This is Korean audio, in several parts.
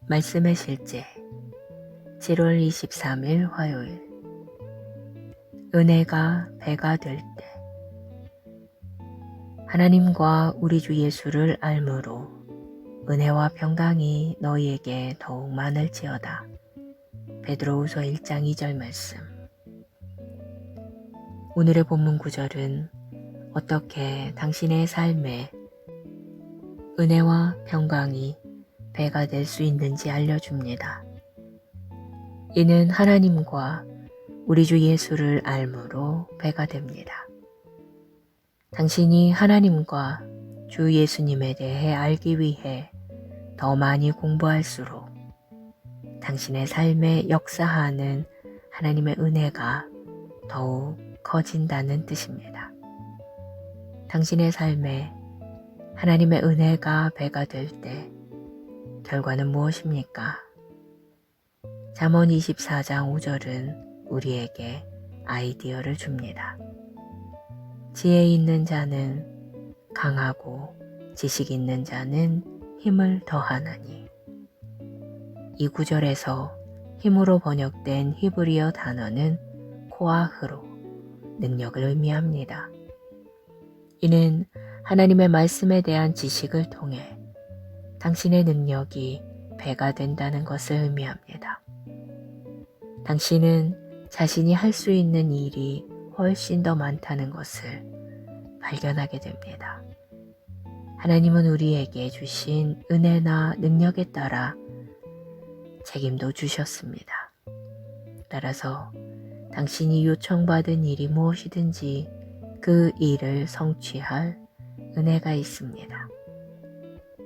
말씀의 실제 7월 23일 화요일. 은혜가 배가 될 때. 하나님과 우리 주 예수를 알므로 은혜와 평강이 너희에게 더욱 많을지어다. 베드로후서 1장 2절 말씀. 오늘의 본문 구절은 어떻게 당신의 삶에 은혜와 평강이 배가 될 수 있는지 알려줍니다. 이는 하나님과 우리 주 예수를 알므로 배가 됩니다. 당신이 하나님과 주 예수님에 대해 알기 위해 더 많이 공부할수록 당신의 삶에 역사하는 하나님의 은혜가 더욱 커진다는 뜻입니다. 당신의 삶에 하나님의 은혜가 배가 될 때 결과는 무엇입니까? 잠언 24장 5절은 우리에게 아이디어를 줍니다. 지혜 있는 자는 강하고 지식 있는 자는 힘을 더하나니. 이 구절에서 힘으로 번역된 히브리어 단어는 코아흐로, 능력을 의미합니다. 이는 하나님의 말씀에 대한 지식을 통해 당신의 능력이 배가 된다는 것을 의미합니다. 당신은 자신이 할 수 있는 일이 훨씬 더 많다는 것을 발견하게 됩니다. 하나님은 우리에게 주신 은혜나 능력에 따라 책임도 주셨습니다. 따라서 당신이 요청받은 일이 무엇이든지 그 일을 성취할 은혜가 있습니다.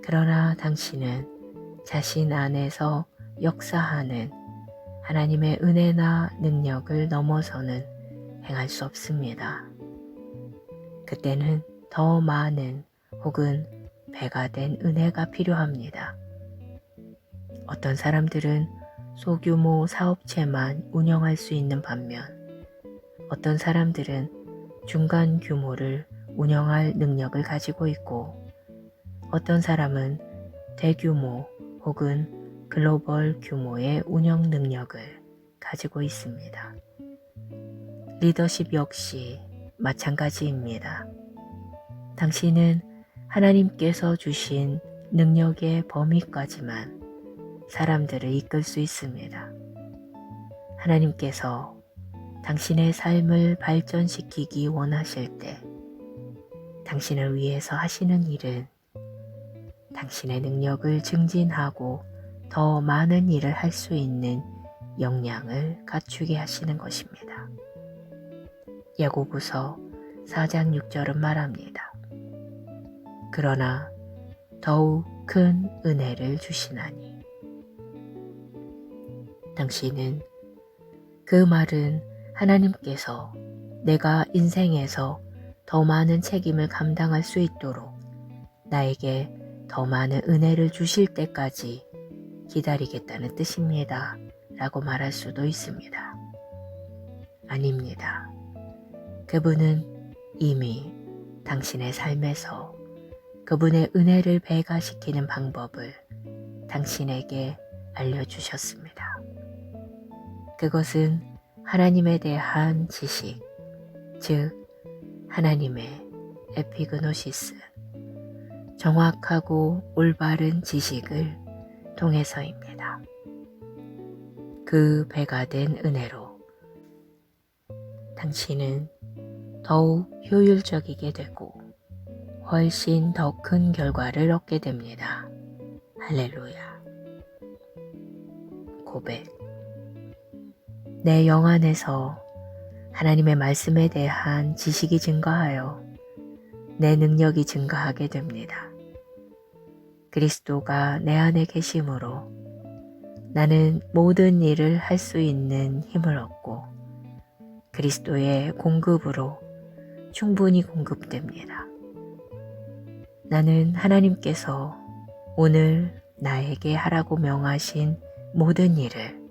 그러나 당신은 자신 안에서 역사하는 하나님의 은혜나 능력을 넘어서는 행할 수 없습니다. 그때는 더 많은 혹은 배가 된 은혜가 필요합니다. 어떤 사람들은 소규모 사업체만 운영할 수 있는 반면 어떤 사람들은 중간 규모를 운영할 능력을 가지고 있고 어떤 사람은 대규모 혹은 글로벌 규모의 운영 능력을 가지고 있습니다. 리더십 역시 마찬가지입니다. 당신은 하나님께서 주신 능력의 범위까지만 사람들을 이끌 수 있습니다. 하나님께서 당신의 삶을 발전시키기 원하실 때 당신을 위해서 하시는 일은 당신의 능력을 증진하고 더 많은 일을 할 수 있는 역량을 갖추게 하시는 것입니다. 야고보서 4장 6절은 말합니다. 그러나 더욱 큰 은혜를 주시나니. 당신은 그 말은 하나님께서 내가 인생에서 더 많은 책임을 감당할 수 있도록 나에게 더 많은 은혜를 주실 때까지 기다리겠다는 뜻입니다. 라고 말할 수도 있습니다. 아닙니다. 그분은 이미 당신의 삶에서 그분의 은혜를 배가시키는 방법을 당신에게 알려주셨습니다. 그것은 하나님에 대한 지식, 즉 하나님의 에피그노시스, 정확하고 올바른 지식을 통해서입니다. 그 배가 된 은혜로 당신은 더욱 효율적이게 되고 훨씬 더 큰 결과를 얻게 됩니다. 할렐루야. 고백. 내 영 안에서 하나님의 말씀에 대한 지식이 증가하여 내 능력이 증가하게 됩니다. 그리스도가 내 안에 계심으로 나는 모든 일을 할 수 있는 힘을 얻고 그리스도의 공급으로 충분히 공급됩니다. 나는 하나님께서 오늘 나에게 하라고 명하신 모든 일을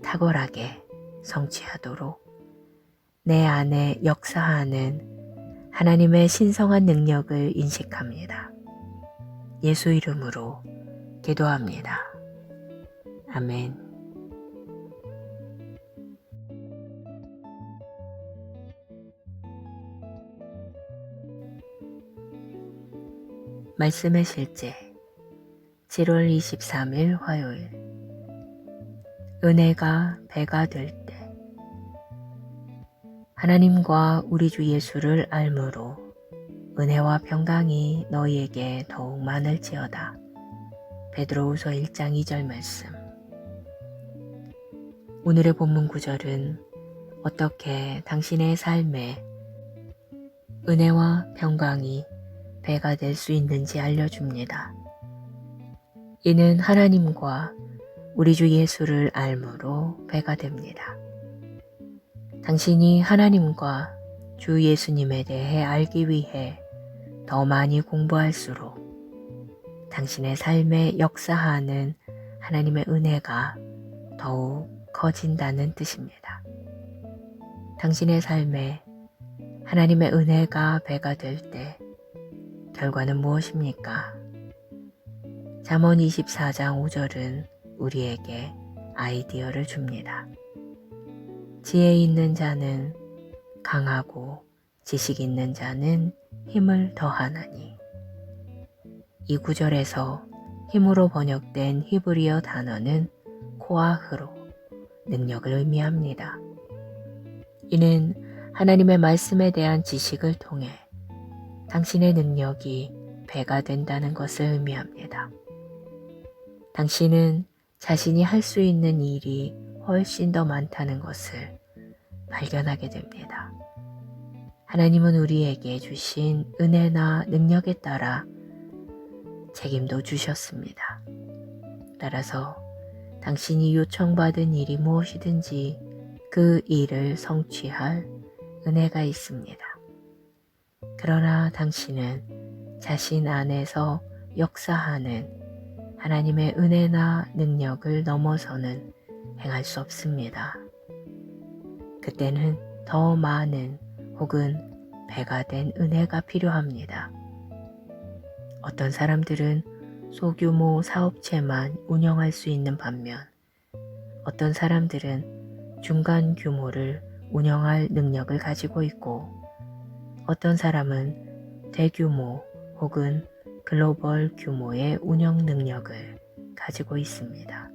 탁월하게 성취하도록 내 안에 역사하는 하나님의 신성한 능력을 인식합니다. 예수 이름으로 기도합니다. 아멘. 말씀의 실제 7월 23일 화요일. 은혜가 배가 될 때. 하나님과 우리 주 예수를 알므로 은혜와 평강이 너희에게 더욱 많을지어다. 베드로후서 1장 2절 말씀. 오늘의 본문 구절은 어떻게 당신의 삶에 은혜와 평강이 배가 될 수 있는지 알려줍니다. 이는 하나님과 우리 주 예수를 알므로 배가 됩니다. 당신이 하나님과 주 예수님에 대해 알기 위해 더 많이 공부할수록 당신의 삶에 역사하는 하나님의 은혜가 더욱 커진다는 뜻입니다. 당신의 삶에 하나님의 은혜가 배가 될 때 결과는 무엇입니까? 잠언 24장 5절은 우리에게 아이디어를 줍니다. 지혜 있는 자는 강하고 지식 있는 자는 힘을 더하나니. 이 구절에서 힘으로 번역된 히브리어 단어는 코아흐로, 능력을 의미합니다. 이는 하나님의 말씀에 대한 지식을 통해 당신의 능력이 배가 된다는 것을 의미합니다. 당신은 자신이 할 수 있는 일이 훨씬 더 많다는 것을 발견하게 됩니다. 하나님은 우리에게 주신 은혜나 능력에 따라 책임도 주셨습니다. 따라서 당신이 요청받은 일이 무엇이든지 그 일을 성취할 은혜가 있습니다. 그러나 당신은 자신 안에서 역사하는 하나님의 은혜나 능력을 넘어서는 행할 수 없습니다. 그때는 더 많은 혹은 배가 된 은혜가 필요합니다. 어떤 사람들은 소규모 사업체만 운영할 수 있는 반면 어떤 사람들은 중간 규모를 운영할 능력을 가지고 있고 어떤 사람은 대규모 혹은 글로벌 규모의 운영 능력을 가지고 있습니다.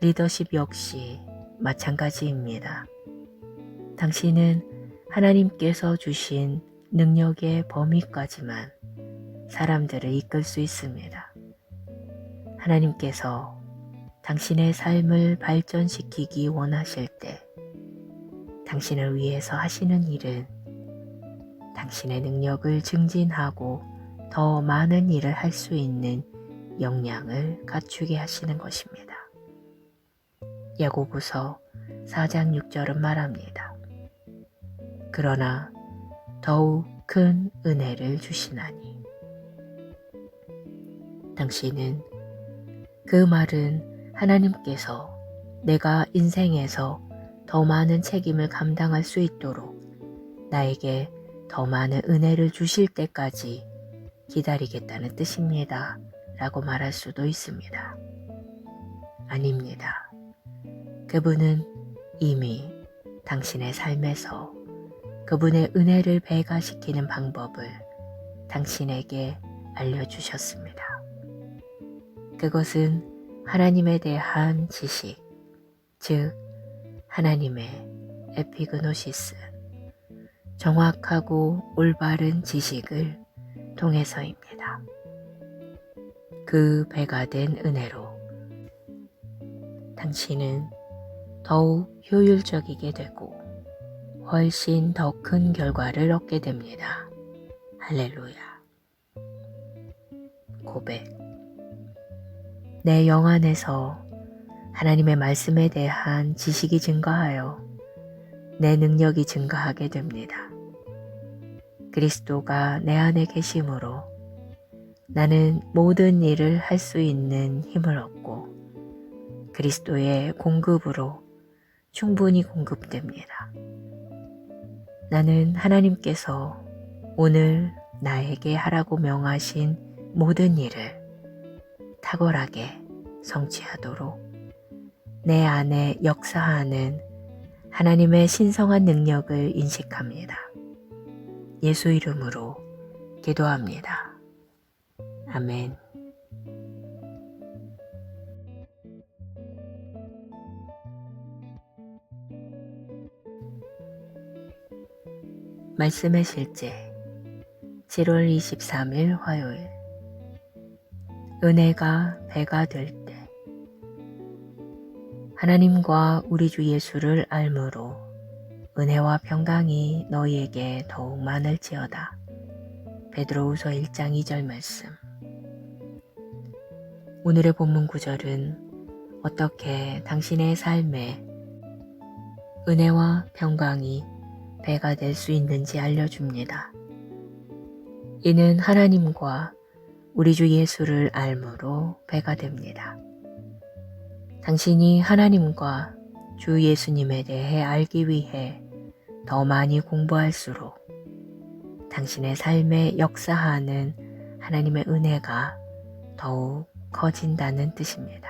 리더십 역시 마찬가지입니다. 당신은 하나님께서 주신 능력의 범위까지만 사람들을 이끌 수 있습니다. 하나님께서 당신의 삶을 발전시키기 원하실 때 당신을 위해서 하시는 일은 당신의 능력을 증진하고 더 많은 일을 할 수 있는 역량을 갖추게 하시는 것입니다. 야고보서 4장 6절은 말합니다. 그러나 더욱 큰 은혜를 주시나니. 당신은 그 말은 하나님께서 내가 인생에서 더 많은 책임을 감당할 수 있도록 나에게 더 많은 은혜를 주실 때까지 기다리겠다는 뜻입니다. 라고 말할 수도 있습니다. 아닙니다. 그분은 이미 당신의 삶에서 그분의 은혜를 배가시키는 방법을 당신에게 알려주셨습니다. 그것은 하나님에 대한 지식, 즉 하나님의 에피그노시스, 정확하고 올바른 지식을 통해서입니다. 그 배가 된 은혜로 당신은 더욱 효율적이게 되고 훨씬 더 큰 결과를 얻게 됩니다. 할렐루야. 고백. 내 영 안에서 하나님의 말씀에 대한 지식이 증가하여 내 능력이 증가하게 됩니다. 그리스도가 내 안에 계심으로 나는 모든 일을 할 수 있는 힘을 얻고 그리스도의 공급으로 충분히 공급됩니다. 나는 하나님께서 오늘 나에게 하라고 명하신 모든 일을 탁월하게 성취하도록 내 안에 역사하는 하나님의 신성한 능력을 인식합니다. 예수 이름으로 기도합니다. 아멘. 말씀의 실제 7월 23일 화요일. 은혜가 배가 될 때 하나님과 우리 주 예수를 알므로 은혜와 평강이 너희에게 더욱 많을지어다. 베드로후서 1장 2절 말씀. 오늘의 본문 구절은 어떻게 당신의 삶에 은혜와 평강이 배가 될 수 있는지 알려줍니다. 이는 하나님과 우리 주 예수를 알므로 배가 됩니다. 당신이 하나님과 주 예수님에 대해 알기 위해 더 많이 공부할수록 당신의 삶에 역사하는 하나님의 은혜가 더욱 커진다는 뜻입니다.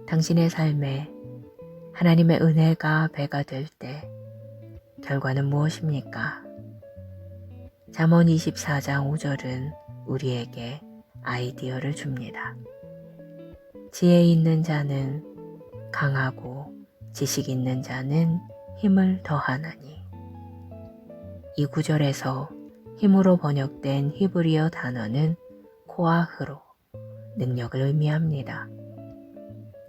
당신의 삶에 하나님의 은혜가 배가 될 때 결과는 무엇입니까? 잠언 24장 5절은 우리에게 아이디어를 줍니다. 지혜 있는 자는 강하고 지식 있는 자는 힘을 더하나니. 이 구절에서 힘으로 번역된 히브리어 단어는 코아흐로, 능력을 의미합니다.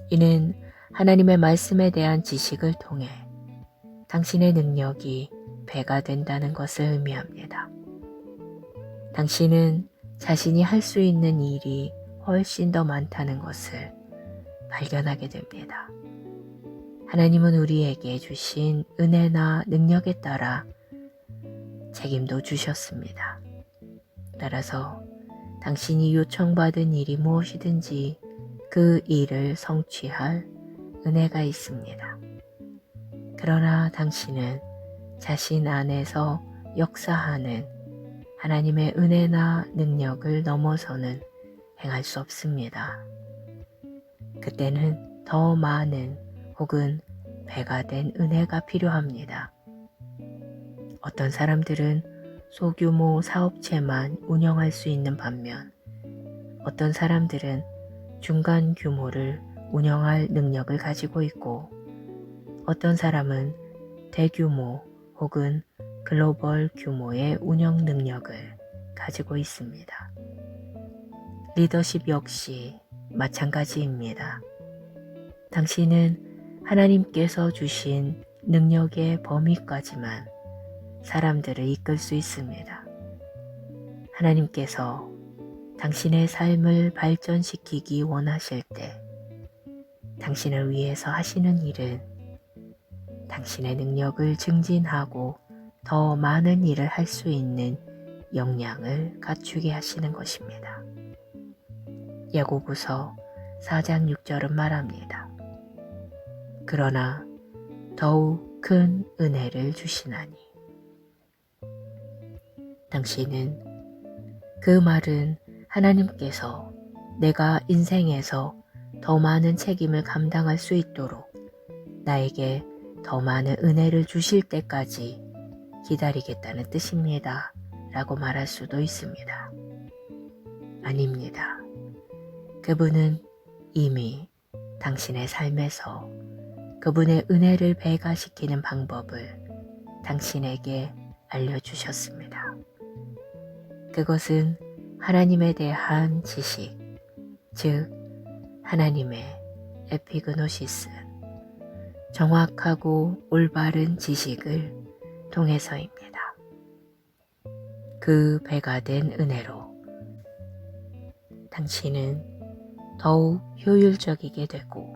이는 하나님의 말씀에 대한 지식을 통해 당신의 능력이 배가 된다는 것을 의미합니다. 당신은 자신이 할 수 있는 일이 훨씬 더 많다는 것을 발견하게 됩니다. 하나님은 우리에게 주신 은혜나 능력에 따라 책임도 주셨습니다. 따라서 당신이 요청받은 일이 무엇이든지 그 일을 성취할 은혜가 있습니다. 그러나 당신은 자신 안에서 역사하는 하나님의 은혜나 능력을 넘어서는 행할 수 없습니다. 그때는 더 많은 혹은 배가 된 은혜가 필요합니다. 어떤 사람들은 소규모 사업체만 운영할 수 있는 반면 어떤 사람들은 중간 규모를 운영할 능력을 가지고 있고 어떤 사람은 대규모 혹은 글로벌 규모의 운영 능력을 가지고 있습니다. 리더십 역시 마찬가지입니다. 당신은 하나님께서 주신 능력의 범위까지만 사람들을 이끌 수 있습니다. 하나님께서 당신의 삶을 발전시키기 원하실 때 당신을 위해서 하시는 일은 당신의 능력을 증진하고 더 많은 일을 할 수 있는 역량을 갖추게 하시는 것입니다. 야고보서 4장 6절은 말합니다. 그러나 더욱 큰 은혜를 주시나니. 당신은 그 말은 하나님께서 내가 인생에서 더 많은 책임을 감당할 수 있도록 나에게 더 많은 은혜를 주실 때까지 기다리겠다는 뜻입니다. 라고 말할 수도 있습니다. 아닙니다. 그분은 이미 당신의 삶에서 그분의 은혜를 배가시키는 방법을 당신에게 알려주셨습니다. 그것은 하나님에 대한 지식, 즉 하나님의 에피그노시스, 정확하고 올바른 지식을 통해서입니다. 그 배가 된 은혜로 당신은 더욱 효율적이게 되고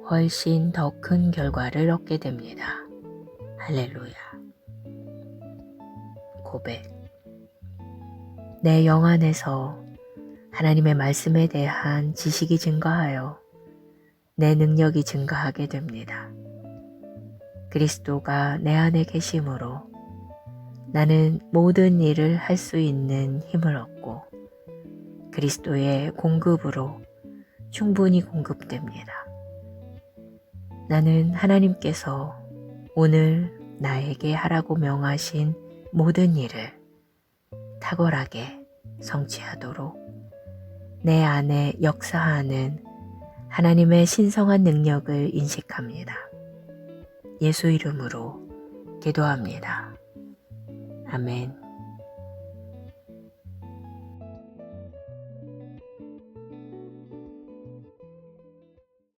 훨씬 더 큰 결과를 얻게 됩니다. 할렐루야. 고백. 내 영 안에서 하나님의 말씀에 대한 지식이 증가하여 내 능력이 증가하게 됩니다. 그리스도가 내 안에 계심으로 나는 모든 일을 할 수 있는 힘을 얻고 그리스도의 공급으로 충분히 공급됩니다. 나는 하나님께서 오늘 나에게 하라고 명하신 모든 일을 탁월하게 성취하도록 내 안에 역사하는 하나님의 신성한 능력을 인식합니다. 예수 이름으로 기도합니다. 아멘.